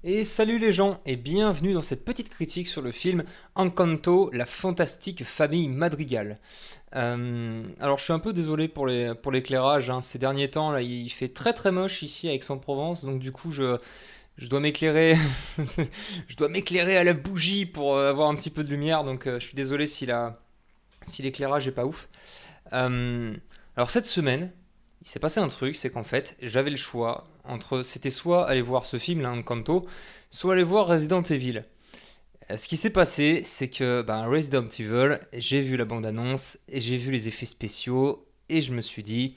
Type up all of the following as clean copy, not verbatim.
Et salut les gens, et bienvenue dans cette petite critique sur le film Encanto, la fantastique famille Madrigal. Alors je suis un peu désolé pour l'éclairage, hein. Ces derniers temps là il fait très très moche ici à Aix-en-Provence, donc du coup je dois m'éclairer, je dois m'éclairer à la bougie pour avoir un petit peu de lumière, donc je suis désolé si l'éclairage est pas ouf. Euh, alors cette semaine, il s'est passé un truc, c'est qu'en fait, j'avais le choix entre, c'était soit aller voir ce film là, Encanto, soit aller voir Resident Evil. Ce qui s'est passé, c'est que Resident Evil, j'ai vu la bande-annonce, et j'ai vu les effets spéciaux, et je me suis dit,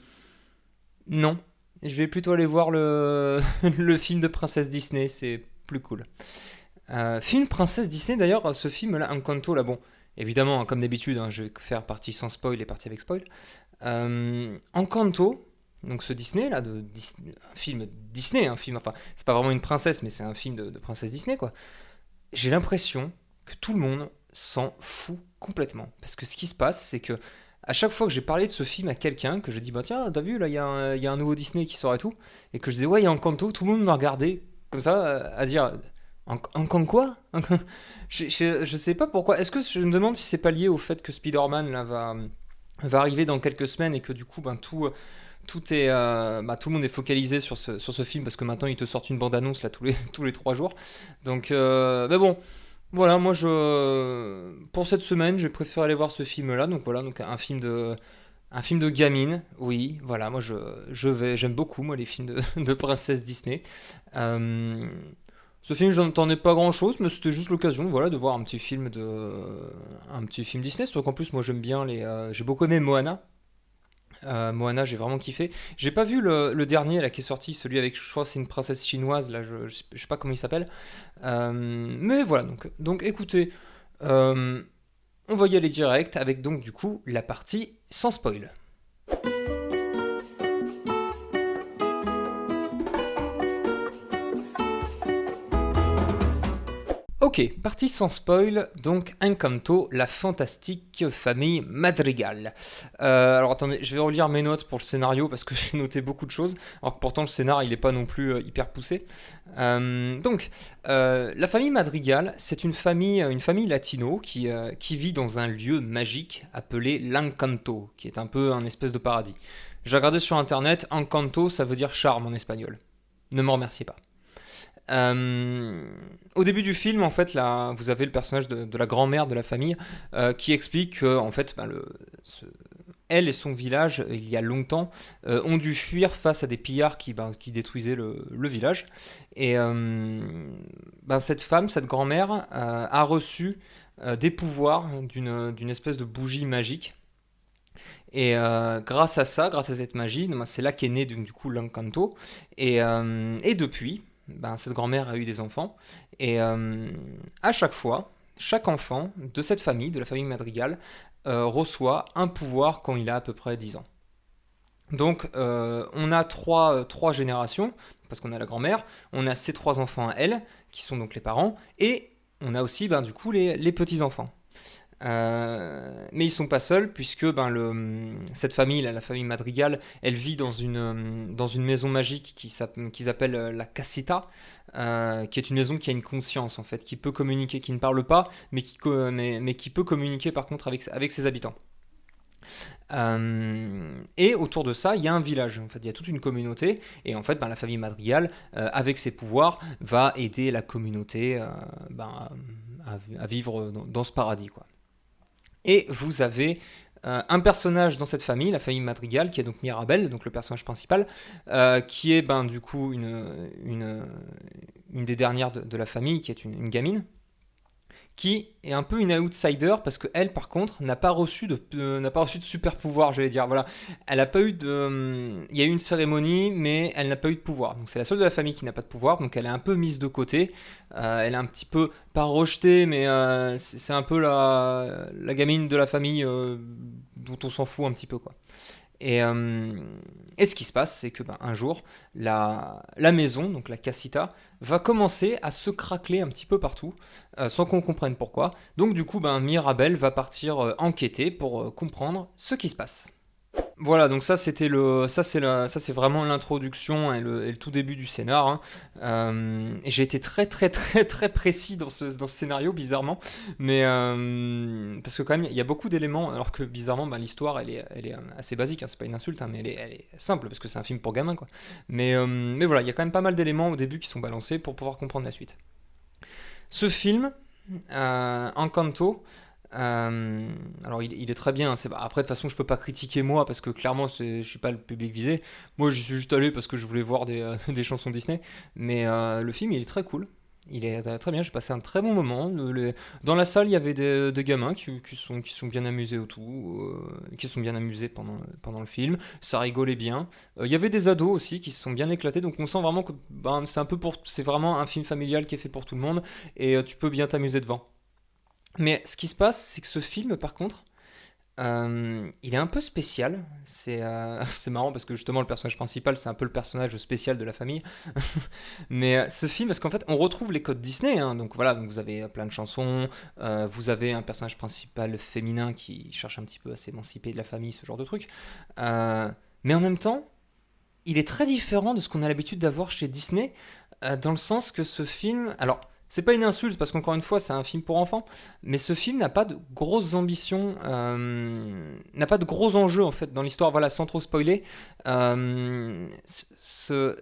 non, je vais plutôt aller voir le film de Princesse Disney, c'est plus cool. Film Princesse Disney d'ailleurs, ce film là, Encanto là, bon, évidemment, hein, comme d'habitude, hein, je vais faire partie sans spoil et partie avec spoil. Encanto, donc ce Disney là, un film Disney, un film, enfin, c'est pas vraiment une princesse, mais c'est un film de princesse Disney quoi. J'ai l'impression que tout le monde s'en fout complètement. Parce que ce qui se passe, c'est que à chaque fois que j'ai parlé de ce film à quelqu'un, que je dis, bah tiens, t'as vu, là, il y a un nouveau Disney qui sort et tout, et que je disais, ouais, il y a Encanto, tout le monde m'a regardé comme ça, à dire, Encanto quoi? Je sais pas pourquoi. Est-ce que je me demande si c'est pas lié au fait que Spider-Man là, va arriver dans quelques semaines et que du coup, tout le monde est focalisé sur ce film parce que maintenant ils te sortent une bande-annonce là tous les 3 jours. Donc, mais bon, voilà, pour cette semaine, j'ai préféré aller voir ce film-là. Donc voilà, donc un film de gamine. Oui, voilà, j'aime beaucoup moi les films de princesse Disney. Euh, Ce film, j'en entendais pas grand-chose, mais c'était juste l'occasion, voilà, de voir un petit film Disney. Surtout qu'en plus, moi j'aime bien j'ai beaucoup aimé Moana. Moana, j'ai vraiment kiffé. J'ai pas vu le dernier là qui est sorti, celui avec, je crois, c'est une princesse chinoise là, je sais pas comment il s'appelle. Mais voilà, donc écoutez, euh, on va y aller direct avec donc du coup la partie sans spoil. Ok, partie sans spoil, donc Encanto, la fantastique famille Madrigal. Alors attendez, je vais relire mes notes pour le scénario parce que j'ai noté beaucoup de choses, alors que pourtant le scénar il est pas non plus hyper poussé. La famille Madrigal, c'est une famille latino qui vit dans un lieu magique appelé l'Encanto, qui est un peu un espèce de paradis. J'ai regardé sur internet, Encanto ça veut dire charme en espagnol. Ne m'en remerciez pas. Euh, Au début du film, en fait, là, vous avez le personnage de la grand-mère de la famille qui explique que, en fait, elle et son village, il y a longtemps, ont dû fuir face à des pillards qui détruisaient le village. Et cette femme, cette grand-mère, a reçu des pouvoirs d'une espèce de bougie magique. Et grâce à ça, grâce à cette magie, c'est là qu'est né du coup l'Encanto. Et depuis, cette grand-mère a eu des enfants. Et à chaque fois, chaque enfant de cette famille, de la famille Madrigal, reçoit un pouvoir quand il a à peu près 10 ans. Donc on a trois générations, parce qu'on a la grand-mère, on a ses trois enfants à elle, qui sont donc les parents, et on a aussi du coup les petits-enfants. Mais ils sont pas seuls puisque cette famille, la famille Madrigal, elle vit dans une maison magique qu'ils appellent la Casita, qui est une maison qui a une conscience en fait, qui peut communiquer, qui ne parle pas, mais qui peut communiquer par contre avec ses habitants. Et autour de ça, il y a un village. En fait, il y a toute une communauté. Et en fait, la famille Madrigal, avec ses pouvoirs, va aider la communauté à vivre dans ce paradis, quoi. Et vous avez un personnage dans cette famille, la famille Madrigal, qui est donc Mirabelle, donc le personnage principal, qui est du coup une des dernières de la famille, qui est une gamine, qui est un peu une outsider parce que elle par contre n'a pas reçu de super pouvoir, j'allais dire, voilà. Elle a pas eu de Il y a eu une cérémonie mais elle n'a pas eu de pouvoir, donc c'est la seule de la famille qui n'a pas de pouvoir, donc elle est un peu mise de côté. Elle est un petit peu pas rejetée, mais c'est un peu la gamine de la famille dont on s'en fout un petit peu, quoi. Et, euh, et ce qui se passe, c'est que un jour, la maison, donc la casita, va commencer à se craqueler un petit peu partout, sans qu'on comprenne pourquoi. Donc du coup, Mirabel va partir enquêter pour comprendre ce qui se passe. Voilà, donc ça c'est vraiment l'introduction et le tout début du scénar, hein. Et j'ai été très très très très précis dans ce scénario bizarrement, mais parce que quand même il y a beaucoup d'éléments, alors que bizarrement bah, l'histoire elle est assez basique, hein, c'est pas une insulte, hein, mais elle est simple parce que c'est un film pour gamins quoi. Mais voilà, il y a quand même pas mal d'éléments au début qui sont balancés pour pouvoir comprendre la suite. Ce film, Encanto, euh, alors il est très bien, hein, après de toute façon je peux pas critiquer moi parce que clairement je suis pas le public visé. Moi je suis juste allé parce que je voulais voir des chansons Disney. Mais le film il est très cool. Il est très bien, j'ai passé un très bon moment. Dans la salle il y avait des gamins qui sont bien amusés autour, qui sont bien amusés pendant le film. Ça rigolait bien. Il y avait des ados aussi qui se sont bien éclatés, donc on sent vraiment que ben, c'est vraiment un film familial qui est fait pour tout le monde et tu peux bien t'amuser devant. Mais ce qui se passe, c'est que ce film, par contre, il est un peu spécial. C'est marrant parce que justement, le personnage principal, c'est un peu le personnage spécial de la famille. Mais ce film, parce qu'en fait, on retrouve les codes Disney, hein. Donc voilà, donc vous avez plein de chansons, vous avez un personnage principal féminin qui cherche un petit peu à s'émanciper de la famille, ce genre de truc. Euh, mais en même temps, il est très différent de ce qu'on a l'habitude d'avoir chez Disney, dans le sens que ce film. Alors, c'est pas une insulte parce qu'encore une fois, c'est un film pour enfants, mais ce film n'a pas de grosses ambitions, n'a pas de gros enjeux en fait dans l'histoire. Voilà, sans trop spoiler,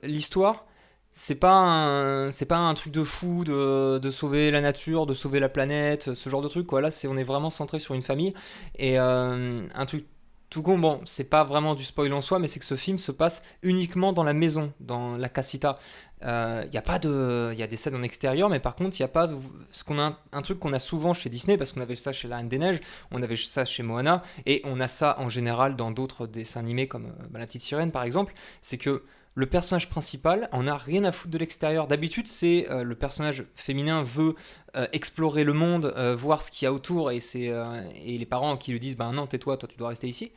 l'histoire, c'est pas un truc de fou de sauver la nature, de sauver la planète, ce genre de truc. Quoi. Là, on est vraiment centré sur une famille et un truc tout con. Bon, c'est pas vraiment du spoil en soi, mais c'est que ce film se passe uniquement dans la maison, dans la casita. Il y a pas de, il y a des scènes en extérieur, mais par contre, il y a pas ce qu'on a un truc qu'on a souvent chez Disney, parce qu'on avait ça chez La Reine des Neiges, on avait ça chez Moana, et on a ça en général dans d'autres dessins animés comme bah, La Petite Sirène par exemple. C'est que le personnage principal en a rien à foutre de l'extérieur. D'habitude, c'est le personnage féminin veut explorer le monde, voir ce qu'il y a autour, et les parents qui lui disent bah non, tais-toi, toi tu dois rester ici.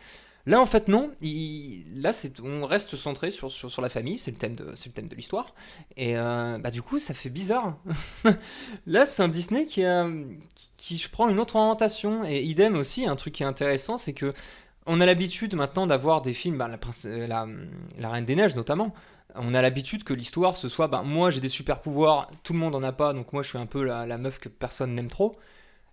Là, en fait, non. Là, on reste centré sur la famille. C'est le thème de l'histoire. Et bah, du coup, ça fait bizarre. Là, c'est un Disney qui prend une autre orientation. Et idem aussi, un truc qui est intéressant, c'est que on a l'habitude maintenant d'avoir des films, bah, la Reine des Neiges notamment. On a l'habitude que l'histoire ce soit, bah, moi j'ai des super pouvoirs, tout le monde en a pas, donc moi je suis un peu la meuf que personne n'aime trop.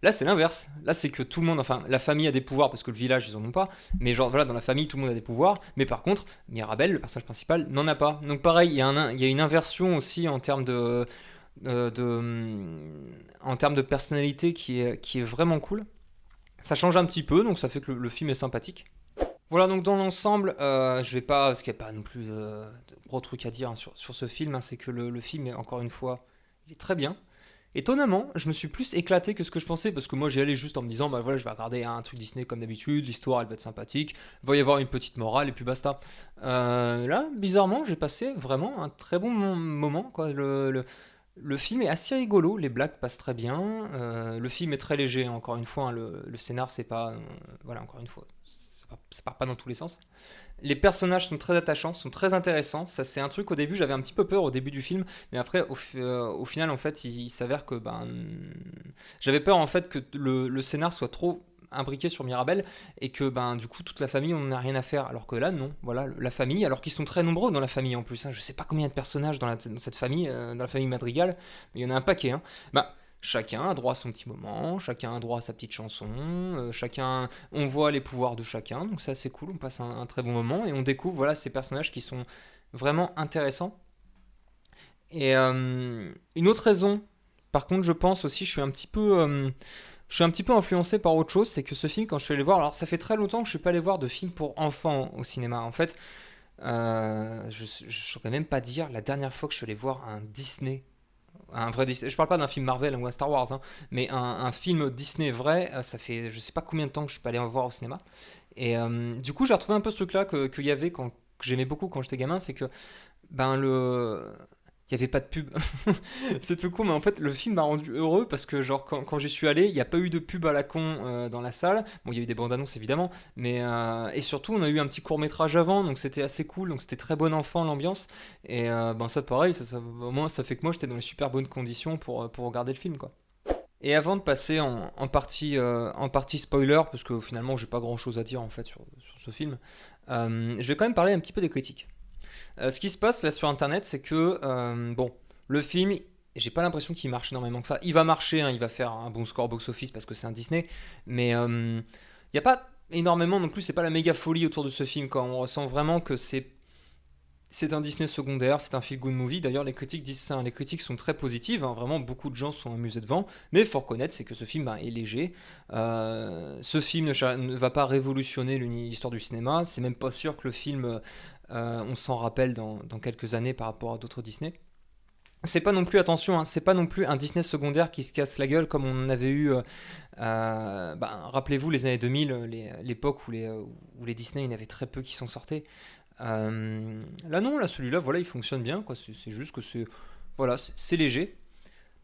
Là, c'est l'inverse. Là, c'est que tout le monde, enfin, la famille a des pouvoirs parce que le village, ils en ont pas. Mais genre, voilà, dans la famille, tout le monde a des pouvoirs. Mais par contre, Mirabel, le personnage principal, n'en a pas. Donc, pareil, il y a une inversion aussi en termes en termes de personnalité qui est vraiment cool. Ça change un petit peu, donc ça fait que le film est sympathique. Voilà, donc dans l'ensemble, je vais pas, parce qu'il n'y a pas non plus de gros trucs à dire hein, sur ce film, hein, c'est que le film est encore une fois, il est très bien. Étonnamment, je me suis plus éclaté que ce que je pensais parce que moi j'y allais juste en me disant bah voilà je vais regarder un truc Disney comme d'habitude, l'histoire elle va être sympathique, il va y avoir une petite morale et puis basta. Là, bizarrement, j'ai passé vraiment un très bon moment quoi. Le film est assez rigolo, les blagues passent très bien, le film est très léger encore une fois, hein, le scénar c'est pas voilà encore une fois ça part pas dans tous les sens. Les personnages sont très attachants, sont très intéressants. Ça, c'est un truc au début, j'avais un petit peu peur au début du film, mais après, au final, en fait, il s'avère que ben, j'avais peur en fait que le scénar soit trop imbriqué sur Mirabel et que ben du coup toute la famille on n'en a rien à faire alors que là non voilà la famille alors qu'ils sont très nombreux dans la famille en plus hein. Je sais pas combien de personnages dans cette famille dans la famille Madrigal mais il y en a un paquet hein. Bah chacun a droit à son petit moment, chacun a droit à sa petite chanson, chacun, on voit les pouvoirs de chacun, donc ça c'est cool, on passe un très bon moment et on découvre voilà ces personnages qui sont vraiment intéressants. Et une autre raison, par contre je pense aussi, je suis un petit peu influencé par autre chose, c'est que ce film quand je suis allé voir, alors ça fait très longtemps que je suis pas allé voir de film pour enfants au cinéma. En fait, je ne saurais même pas dire la dernière fois que je suis allé voir un Disney un vrai Disney. Je parle pas d'un film Marvel ou un Star Wars, hein, mais un film Disney vrai, ça fait je sais pas combien de temps que je suis pas allé en voir au cinéma. Et du coup, j'ai retrouvé un peu ce truc-là qu'il y avait que j'aimais beaucoup quand j'étais gamin, c'est que ben il y avait pas de pub. C'est tout con, mais en fait, le film m'a rendu heureux parce que, genre, quand j'y suis allé, il n'y a pas eu de pub à la con dans la salle. Bon, il y a eu des bandes annonces évidemment, mais et surtout, on a eu un petit court-métrage avant, donc c'était assez cool, donc c'était très bon enfant l'ambiance. Et ben, ça, pareil, au moins, ça fait que moi, j'étais dans les super bonnes conditions pour regarder le film, quoi. Et avant de passer en partie spoiler, parce que finalement j'ai pas grand chose à dire en fait ce film. Je vais quand même parler un petit peu des critiques. Ce qui se passe là sur internet, c'est que bon, le film, j'ai pas l'impression qu'il marche énormément que ça. Il va marcher, hein, il va faire un bon score box-office parce que c'est un Disney, mais il n'y a pas énormément non plus, c'est pas la méga folie autour de ce film, quoi. On ressent vraiment que c'est un Disney secondaire, c'est un feel-good movie. D'ailleurs, les critiques disent ça, hein. Les critiques sont très positives, hein. Vraiment, beaucoup de gens sont amusés devant. Mais il faut reconnaître, c'est que ce film est léger. Ce film ne va pas révolutionner l'histoire du cinéma. C'est même pas sûr que le film, on s'en rappelle dans quelques années par rapport à d'autres Disney. C'est pas non plus, attention, hein, c'est pas non plus un Disney secondaire qui se casse la gueule comme on avait eu. Rappelez-vous les années 2000, l'époque où les Disney, il y en avait très peu qui sont sortis. Là non, là celui-là, voilà, il fonctionne bien, quoi. C'est juste que voilà, c'est léger.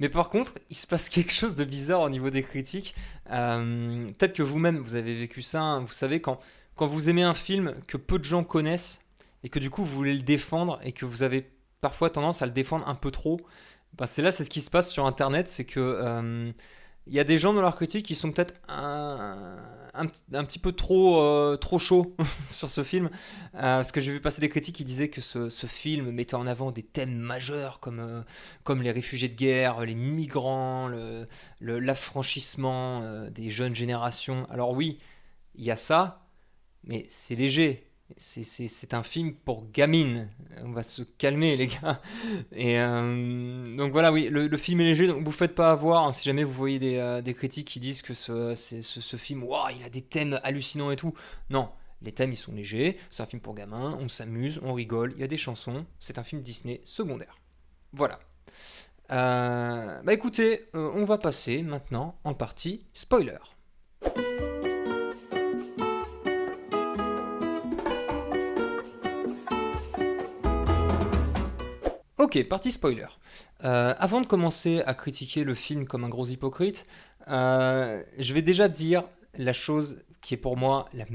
Mais par contre, il se passe quelque chose de bizarre au niveau des critiques. Peut-être que vous-même, vous avez vécu ça, hein. Vous savez, quand vous aimez un film que peu de gens connaissent, et que du coup vous voulez le défendre, et que vous avez parfois tendance à le défendre un peu trop, ben c'est ce qui se passe sur Internet, c'est que il y a des gens dans leurs critiques qui sont peut-être un petit peu trop chauds sur ce film. Parce que j'ai vu passer des critiques qui disaient que ce film mettait en avant des thèmes majeurs comme les réfugiés de guerre, les migrants, l'affranchissement des jeunes générations. Alors oui, il y a ça, mais c'est léger. C'est un film pour gamines. On va se calmer, les gars. Et donc voilà, oui, le film est léger, donc vous faites pas avoir, hein, si jamais vous voyez des critiques qui disent que ce film, waouh, il a des thèmes hallucinants et tout. Non, les thèmes ils sont légers, c'est un film pour gamins, on s'amuse, on rigole, il y a des chansons, c'est un film Disney secondaire. Voilà. Bah écoutez, on va passer maintenant en partie spoiler. Ok, partie spoiler. Avant de commencer à critiquer le film comme un gros hypocrite, je vais déjà dire la chose qui est pour moi la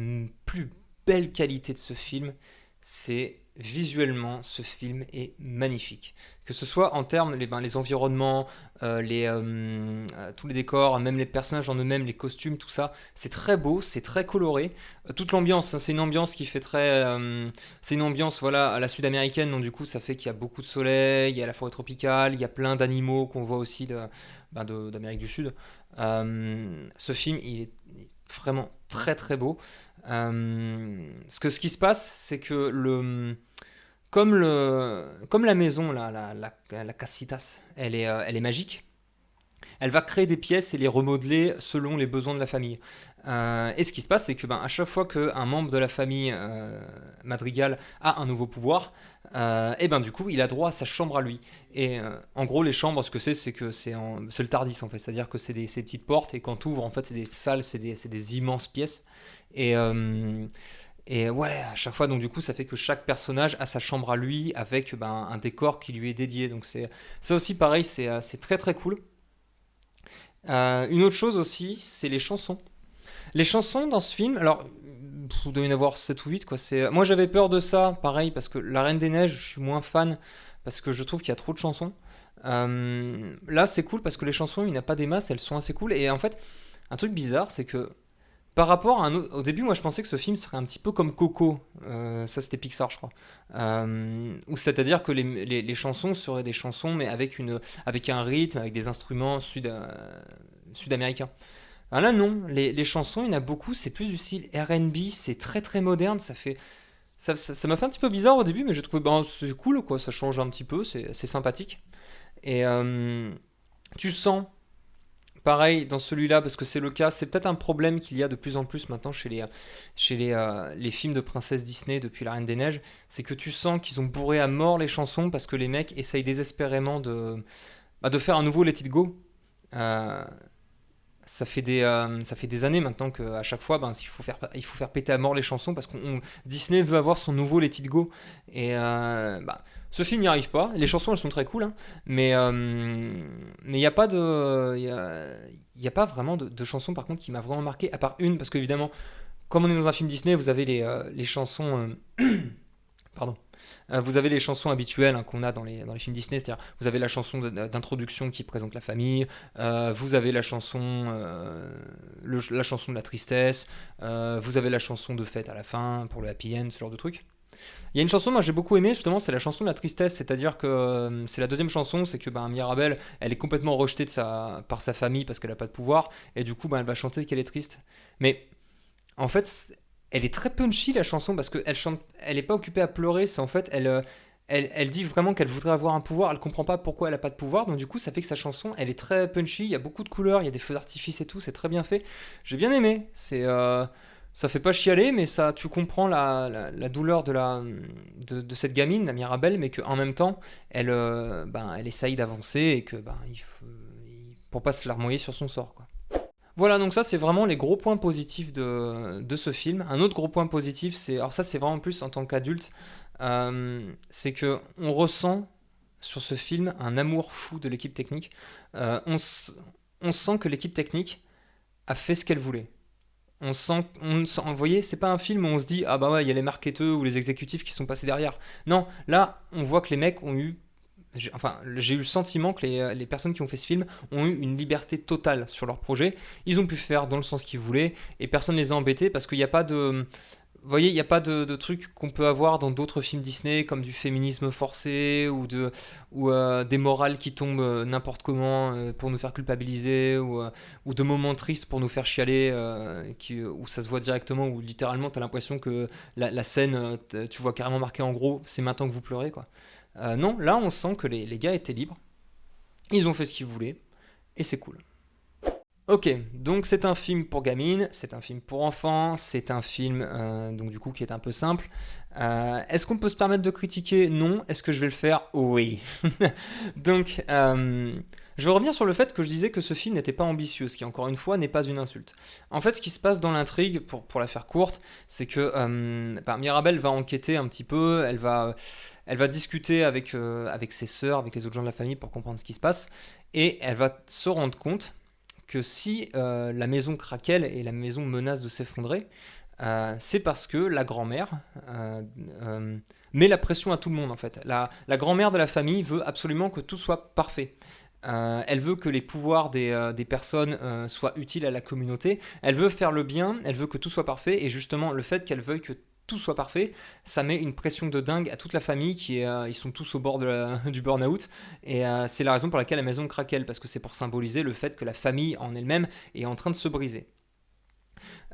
plus belle qualité de ce film, c'est visuellement ce film est magnifique. Que ce soit en termes les environnements, tous les décors, même les personnages en eux-mêmes, les costumes, tout ça, c'est très beau, c'est très coloré. Toute l'ambiance, hein, c'est une ambiance qui fait c'est une ambiance voilà à la sud-américaine, donc du coup ça fait qu'il y a beaucoup de soleil, il y a la forêt tropicale, il y a plein d'animaux qu'on voit aussi d'Amérique du Sud. Ce film, il est vraiment très très beau. Ce qui se passe, c'est que comme la maison, la Casitas, elle est magique, elle va créer des pièces et les remodeler selon les besoins de la famille. Et ce qui se passe, c'est que à chaque fois qu'un membre de la famille Madrigal a un nouveau pouvoir, et du coup, il a droit à sa chambre à lui. Et en gros, les chambres, ce que c'est que c'est le Tardis en fait. C'est-à-dire que c'est ces petites portes et quand tu ouvres, en fait, c'est des salles, c'est des immenses pièces. Et, et ouais, à chaque fois, donc du coup, ça fait que chaque personnage a sa chambre à lui avec un décor qui lui est dédié. Donc c'est ça aussi, pareil, c'est très très cool. Une autre chose aussi, c'est les chansons. Les chansons dans ce film, alors, vous devez en avoir 7 ou 8, quoi. Moi, j'avais peur de ça, pareil, parce que La Reine des Neiges, je suis moins fan, parce que je trouve qu'il y a trop de chansons. Là, c'est cool, parce que les chansons, il n'y en a pas des masses, elles sont assez cool. Et en fait, un truc bizarre, c'est que par rapport à un autre... Au début, moi, je pensais que ce film serait un petit peu comme Coco. Ça, c'était Pixar, je crois. C'est-à-dire que les chansons seraient des chansons, mais avec un rythme, avec des instruments sud-américains. Ah là, non. Les chansons, il y en a beaucoup. C'est plus du style R&B. C'est très, très moderne. Ça m'a fait un petit peu bizarre au début, mais j'ai trouvé... c'est cool, quoi. Ça change un petit peu. C'est sympathique. Et tu sens... Pareil dans celui-là, parce que c'est le cas, c'est peut-être un problème qu'il y a de plus en plus maintenant chez les films de princesse Disney depuis La Reine des Neiges, c'est que tu sens qu'ils ont bourré à mort les chansons parce que les mecs essayent désespérément de faire un nouveau Let It Go. Euh, ça fait des années maintenant qu'à chaque fois, il faut faire péter à mort les chansons parce que Disney veut avoir son nouveau Let It Go. Et ce film n'y arrive pas. Les chansons, elles sont très cool, hein, mais il n'y a pas il y a pas vraiment de chansons par contre qui m'a vraiment marqué, à part une, parce qu'évidemment, comme on est dans un film Disney, vous avez les chansons. Pardon. Vous avez les chansons habituelles hein, qu'on a dans les films Disney, c'est-à-dire vous avez la chanson d'introduction qui présente la famille, vous avez la chanson de la tristesse, vous avez la chanson de fête à la fin pour le happy end, ce genre de truc. Il y a une chanson, moi j'ai beaucoup aimé justement, c'est la chanson de la tristesse, c'est-à-dire que c'est la deuxième chanson, c'est que Mirabelle, elle est complètement rejetée par sa famille parce qu'elle n'a pas de pouvoir, et du coup elle va chanter qu'elle est triste. Mais en fait, elle est très punchy la chanson parce qu'elle chante, elle est pas occupée à pleurer, c'est en fait, elle dit vraiment qu'elle voudrait avoir un pouvoir, elle comprend pas pourquoi elle a pas de pouvoir, donc du coup ça fait que sa chanson, elle est très punchy, il y a beaucoup de couleurs, il y a des feux d'artifice et tout, c'est très bien fait. J'ai bien aimé, ça fait pas chialer, mais ça, tu comprends la douleur de cette gamine, la Mirabelle, mais qu'en même temps, elle essaye d'avancer et que pour pas se larmoyer sur son sort, quoi. Voilà, donc ça c'est vraiment les gros points positifs de ce film. Un autre gros point positif, alors ça c'est vraiment plus en tant qu'adulte, c'est que on ressent sur ce film un amour fou de l'équipe technique. On sent que l'équipe technique a fait ce qu'elle voulait. Vous voyez, c'est pas un film où on se dit ah bah ouais, il y a les marketeurs ou les exécutifs qui sont passés derrière. Non, là, on voit que les mecs ont eu j'ai eu le sentiment que les personnes qui ont fait ce film ont eu une liberté totale sur leur projet. Ils ont pu faire dans le sens qu'ils voulaient et personne ne les a embêtés parce qu'il n'y a pas de. Vous voyez, il n'y a pas de trucs qu'on peut avoir dans d'autres films Disney, comme du féminisme forcé ou des morales qui tombent n'importe comment pour nous faire culpabiliser ou de moments tristes pour nous faire chialer où ça se voit directement, où littéralement tu as l'impression que la scène, tu vois carrément marqué en gros, c'est maintenant que vous pleurez, quoi. Non, là on sent que les gars étaient libres, ils ont fait ce qu'ils voulaient et c'est cool. Ok, donc c'est un film pour gamines, c'est un film pour enfants, c'est un film donc du coup qui est un peu simple. Est-ce qu'on peut se permettre de critiquer? Non. Est-ce que je vais le faire? Oui. Donc je vais revenir sur le fait que je disais que ce film n'était pas ambitieux, ce qui encore une fois n'est pas une insulte. En fait, ce qui se passe dans l'intrigue, pour la faire courte, c'est que Mirabelle va enquêter un petit peu, elle va discuter avec ses sœurs, avec les autres gens de la famille pour comprendre ce qui se passe, et elle va se rendre compte que si la maison craquelle et la maison menace de s'effondrer, c'est parce que la grand-mère met la pression à tout le monde en fait. La grand-mère de la famille veut absolument que tout soit parfait. Elle veut que les pouvoirs des personnes soient utiles à la communauté. Elle veut faire le bien, elle veut que tout soit parfait. Et justement, le fait qu'elle veuille que tout soit parfait, ça met une pression de dingue à toute la famille ils sont tous au bord du burn-out. Et c'est la raison pour laquelle la maison craquelle, parce que c'est pour symboliser le fait que la famille en elle-même est en train de se briser.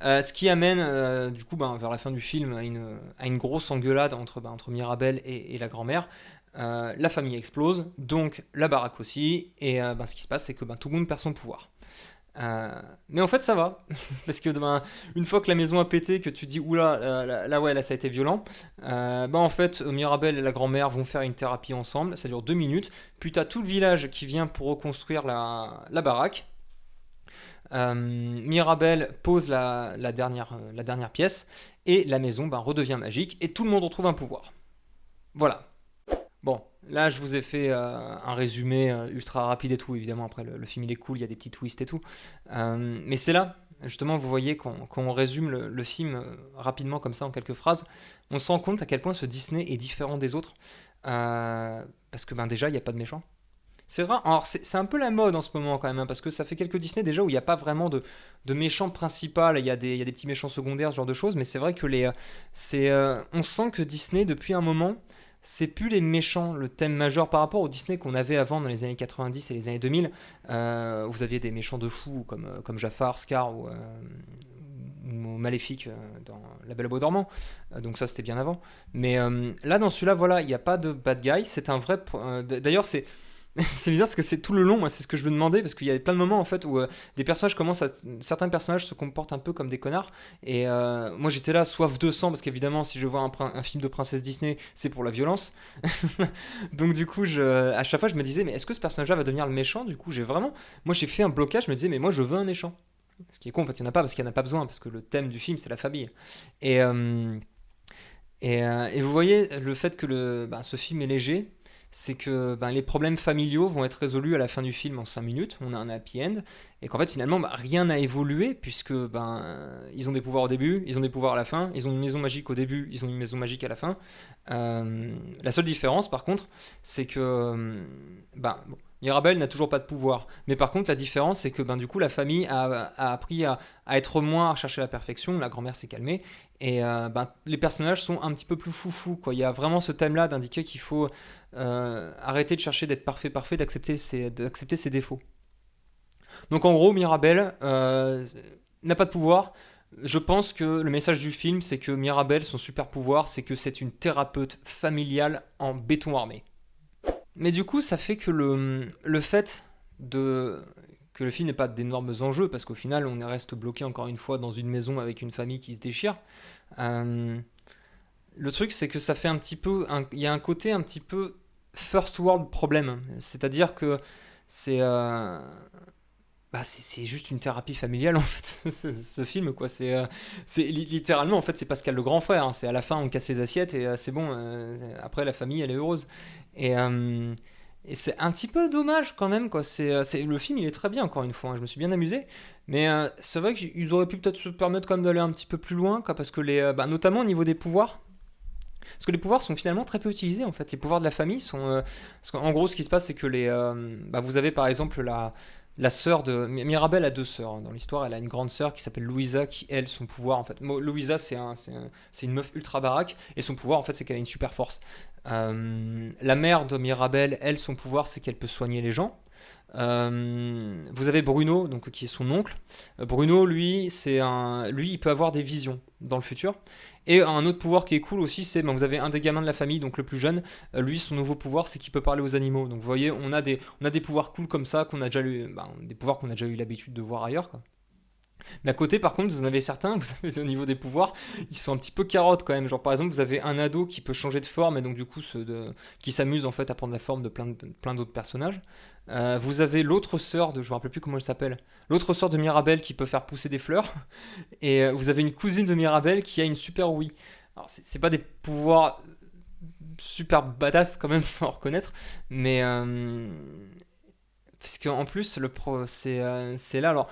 Ce qui amène du coup vers la fin du film à une grosse engueulade entre Mirabelle et la grand-mère. La famille explose, donc la baraque aussi, et ce qui se passe c'est que tout le monde perd son pouvoir. Mais en fait ça va, parce que une fois que la maison a pété, que tu dis oula, là ouais, là ça a été violent, en fait Mirabelle et la grand-mère vont faire une thérapie ensemble, ça dure 2 minutes, puis t'as tout le village qui vient pour reconstruire la baraque. Mirabelle pose la dernière pièce et la maison redevient magique et tout le monde retrouve un pouvoir. Voilà. Bon, là je vous ai fait un résumé ultra rapide et tout, évidemment après le film il est cool, il y a des petits twists et tout. Mais c'est là, justement vous voyez quand on résume le film rapidement comme ça en quelques phrases, on se rend compte à quel point ce Disney est différent des autres. Parce que déjà il n'y a pas de méchants. C'est vrai, alors c'est un peu la mode en ce moment quand même, hein, parce que ça fait quelques Disney déjà où il n'y a pas vraiment de méchant principal, il y a des petits méchants secondaires, ce genre de choses, mais c'est vrai que on sent que Disney, depuis un moment, c'est plus les méchants, le thème majeur par rapport au Disney qu'on avait avant dans les années 90 et les années 2000. Vous aviez des méchants de fous comme Jafar, Scar ou Maléfique dans La Belle au Bois dormant. Donc ça c'était bien avant. Mais là dans celui-là, voilà, il n'y a pas de bad guy, c'est un vrai. D'ailleurs, c'est bizarre parce que c'est tout le long, moi c'est ce que je me demandais, parce qu'il y a plein de moments en fait où certains personnages se comportent un peu comme des connards, et moi j'étais là soif de sang, parce qu'évidemment si je vois un film de princesse Disney c'est pour la violence. Donc du coup à chaque fois je me disais mais est-ce que ce personnage là va devenir le méchant? Du coup moi j'ai fait un blocage, je me disais mais moi je veux un méchant. Ce qui est con en fait, il n'y en a pas parce qu'il n'y en a pas besoin, parce que le thème du film c'est la famille. Et, et vous voyez le fait que ce film est léger, c'est que ben, les problèmes familiaux vont être résolus à la fin du film en 5 minutes, on a un happy end, et qu'en fait finalement bah, rien n'a évolué, puisque ben, ils ont des pouvoirs au début, ils ont des pouvoirs à la fin, ils ont une maison magique au début, ils ont une maison magique à la fin. La seule différence par contre, c'est que ben, bon, Mirabel n'a toujours pas de pouvoir, mais par contre la différence c'est que ben, du coup la famille a appris à être moins à rechercher la perfection, la grand-mère s'est calmée, et ben, les personnages sont un petit peu plus foufou, quoi. Il y a vraiment ce thème-là d'indiquer qu'il faut arrêter de chercher d'être parfait, parfait, d'accepter ses défauts. Donc en gros, Mirabel n'a pas de pouvoir. Je pense que le message du film, c'est que Mirabel, son super pouvoir, c'est que c'est une thérapeute familiale en béton armé. Mais du coup, ça fait que le fait de que le film n'ait pas d'énormes enjeux, parce qu'au final, on reste bloqué encore une fois dans une maison avec une famille qui se déchire. Euh, le truc, c'est que ça fait un petit peu, il y a un côté un petit peu first world problème, c'est-à-dire que c'est bah, c'est juste une thérapie familiale en fait, ce film quoi. C'est littéralement en fait c'est Pascal le grand frère. Hein. C'est à la fin on casse les assiettes et c'est bon. Après la famille elle est heureuse. Et, euh, et c'est un petit peu dommage quand même quoi. Le film il est très bien encore une fois. Hein. Je me suis bien amusé. Mais c'est vrai qu'ils auraient pu peut-être se permettre quand même d'aller un petit peu plus loin quoi, parce que bah, notamment au niveau des pouvoirs. Parce que les pouvoirs sont finalement très peu utilisés en fait. Les pouvoirs de la famille sont. Parce qu'en gros, ce qui se passe, c'est que bah, vous avez par exemple la sœur de. Mirabel a deux sœurs hein, dans l'histoire. Elle a une grande sœur qui s'appelle Louisa, qui elle, son pouvoir en fait. Louisa, c'est une meuf ultra baraque. Et son pouvoir en fait, c'est qu'elle a une super force. La mère de Mirabel, elle, son pouvoir, c'est qu'elle peut soigner les gens. Vous avez Bruno, donc qui est son oncle. Bruno, lui, il peut avoir des visions dans le futur. Et un autre pouvoir qui est cool aussi, c'est ben, vous avez un des gamins de la famille, donc le plus jeune. Lui, son nouveau pouvoir, c'est qu'il peut parler aux animaux. Donc vous voyez, on a des pouvoirs cool comme ça qu'on a déjà eu, ben, des pouvoirs qu'on a déjà eu l'habitude de voir ailleurs. Quoi. Mais à côté, par contre, vous en avez certains, vous avez au niveau des pouvoirs, ils sont un petit peu carottes quand même. Genre, par exemple, vous avez un ado qui peut changer de forme et donc, du coup, qui s'amuse en fait à prendre la forme de plein d'autres personnages. Vous avez l'autre sœur je me rappelle plus comment elle s'appelle, l'autre sœur de Mirabel qui peut faire pousser des fleurs. Et vous avez une cousine de Mirabel qui a une super ouïe. Alors, c'est pas des pouvoirs super badass quand même, faut en reconnaître. Mais. Parce qu'en plus, c'est là. Alors,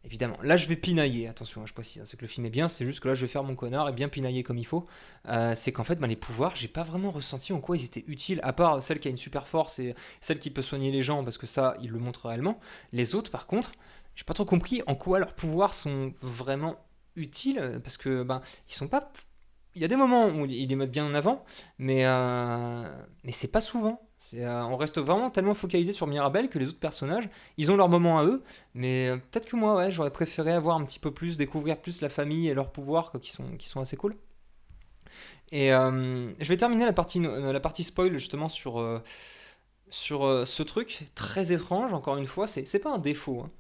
évidemment, là je vais pinailler, attention, hein, je précise, hein, c'est que le film est bien, c'est juste que là je vais faire mon connard et bien pinailler comme il faut. C'est qu'en fait, ben, les pouvoirs, j'ai pas vraiment ressenti en quoi ils étaient utiles, à part celle qui a une super force et celle qui peut soigner les gens, parce que ça, il le montre réellement. Les autres, par contre, j'ai pas trop compris en quoi leurs pouvoirs sont vraiment utiles, parce que ben, ils sont pas. Il y a des moments où ils les mettent bien en avant, mais c'est pas souvent. On reste vraiment tellement focalisé sur Mirabel que les autres personnages, ils ont leur moment à eux, mais peut-être que moi, ouais, j'aurais préféré avoir un petit peu plus, découvrir plus la famille et leurs pouvoirs quoi, qui sont assez cool. Et je vais terminer la partie spoil justement sur ce truc très étrange, encore une fois, c'est pas un défaut, hein,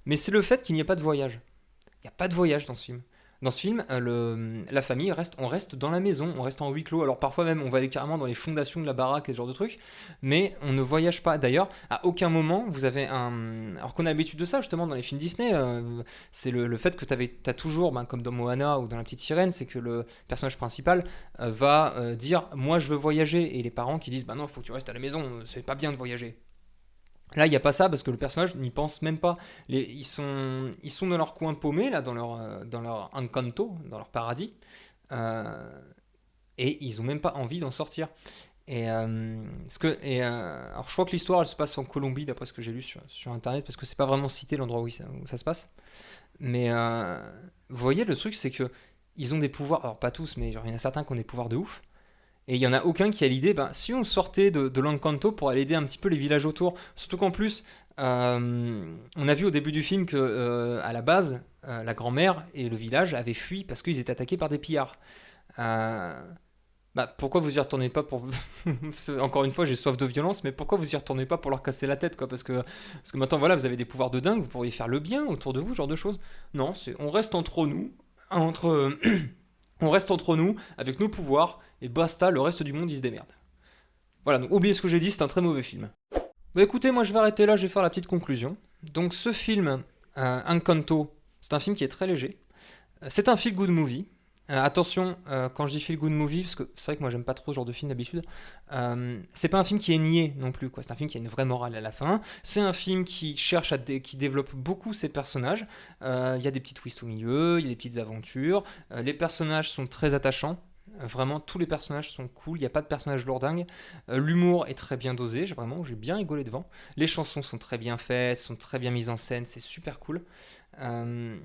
mais c'est le fait qu'il n'y ait pas de voyage. Il n'y a pas de voyage dans ce film. Dans ce film, la famille on reste dans la maison, on reste en huis clos. Alors parfois même, on va aller carrément dans les fondations de la baraque et ce genre de trucs, mais on ne voyage pas. D'ailleurs, à aucun moment vous avez un. Alors qu'on a l'habitude de ça justement dans les films Disney, c'est le fait que t'as toujours, ben, comme dans Moana ou dans La Petite Sirène, c'est que le personnage principal va dire moi je veux voyager et les parents qui disent bah non, faut que tu restes à la maison, c'est pas bien de voyager. Là, il n'y a pas ça parce que le personnage n'y pense même pas. Ils sont dans leur coin paumé, là, dans leur encanto, dans leur paradis, euh, et ils ont même pas envie d'en sortir. Alors, je crois que l'histoire, elle se passe en Colombie, d'après ce que j'ai lu sur Internet, parce que c'est pas vraiment cité l'endroit où ça se passe. Mais vous voyez, le truc, c'est que ils ont des pouvoirs, alors pas tous, mais genre, il y en a certains qui ont des pouvoirs de ouf. Et il n'y en a aucun qui a l'idée, ben, si on sortait de l'Encanto pour aller aider un petit peu les villages autour. Surtout qu'en plus, on a vu au début du film que, à la base, la grand-mère et le village avaient fui parce qu'ils étaient attaqués par des pillards. Euh, Bah, pourquoi vous y retournez pas pour. Encore une fois, j'ai soif de violence, mais pourquoi vous y retournez pas pour leur casser la tête, quoi? Parce que maintenant, voilà, vous avez des pouvoirs de dingue, vous pourriez faire le bien autour de vous, ce genre de choses. Non, on reste entre nous, entre. On reste entre nous, avec nos pouvoirs, et basta, le reste du monde, il se démerde. Voilà, donc oubliez ce que j'ai dit, c'est un très mauvais film. Bah écoutez, moi je vais arrêter là, je vais faire la petite conclusion. Donc ce film, Encanto, c'est un film qui est très léger. C'est un feel-good movie. Attention, quand je dis feel good movie, parce que c'est vrai que moi j'aime pas trop ce genre de film d'habitude, c'est pas un film qui est niais non plus, quoi. C'est un film qui a une vraie morale à la fin. C'est un film qui cherche qui développe beaucoup ses personnages. Il y a des petits twists au milieu, il y a des petites aventures. Les personnages sont très attachants. Vraiment, tous les personnages sont cool, il n'y a pas de personnage lourdingue. L'humour est très bien dosé, j'ai bien rigolé devant. Les chansons sont très bien faites, sont très bien mises en scène, c'est super cool. Euh,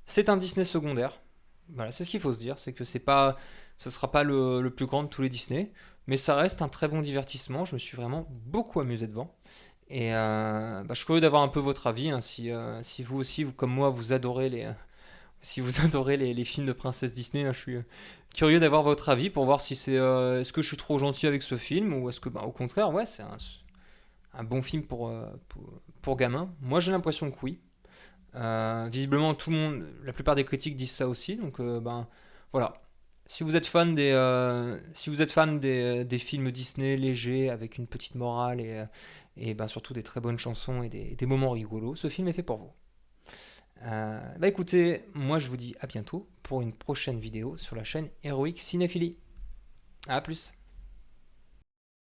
c'est un Disney secondaire. Voilà, c'est ce qu'il faut se dire, c'est que ce sera pas le plus grand de tous les Disney, mais ça reste un très bon divertissement. Je me suis vraiment beaucoup amusé devant. Et bah, je suis curieux d'avoir un peu votre avis, hein, si vous aussi, comme moi, vous adorez si vous adorez les films de princesse Disney, hein, je suis curieux d'avoir votre avis pour voir si est-ce que je suis trop gentil avec ce film ou est-ce que, bah, au contraire, ouais, c'est un bon film pour gamins. Moi, j'ai l'impression que oui. Visiblement, tout le monde, la plupart des critiques disent ça aussi. Donc, ben voilà. Si vous êtes fan des films Disney légers avec une petite morale et ben surtout des très bonnes chansons et des moments rigolos, ce film est fait pour vous. Bah écoutez, moi je vous dis à bientôt pour une prochaine vidéo sur la chaîne Heroic Cinéphilie. A plus.